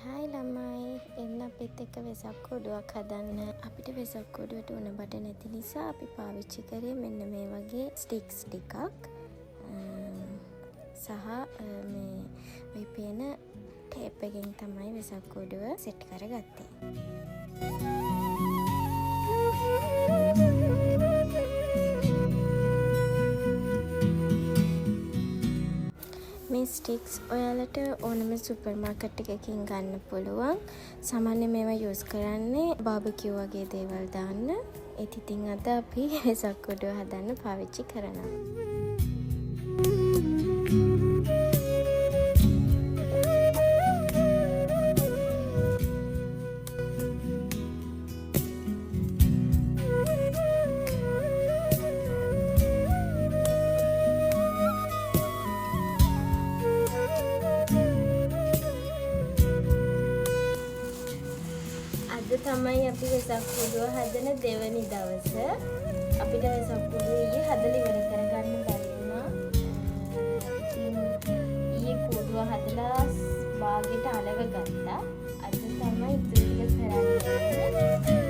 Hi ළමයි එන්න අපිත් එක්ක වෙසක් කෝඩුවක් හදන්න. අපිට වෙසක් කෝඩුවට උණ බඩ නැති නිසා අපි පාවිච්චි කරේ මෙන්න මේ වගේ ස්ටික්ස් ටිකක් සහ මේ ඔය පේන ටේප් එකෙන් තමයි වෙසක් කෝඩුව සෙට් කරගත්තේ. මේ ස්ටික්ස් ඔයාලට ඕනම සුපර් මාකට් එකකින් ගන්න පුළුවන්. සාමාන්‍යයෙන් මේවා යූස් කරන්නේ බාබකියු වගේ දේවල් දාන්න. ඒත් ඉතින් අද අපි වෙසක් කෝඩුව හදන්න පාවිච්චි කරනවා. අද තමයි අපි වෙසක් කෝඩුව හදන දෙවනි දවස. අපිට වෙසක් කෝඩුව ඊයේ හදලා ඉවර කරගන්න බැරි වුණා. ඉතින් ඊයේ කෝඩුව හදලා බාගෙට අලව ගත්තා. අද තමයි ඉතුරු ටික කරන්නේ.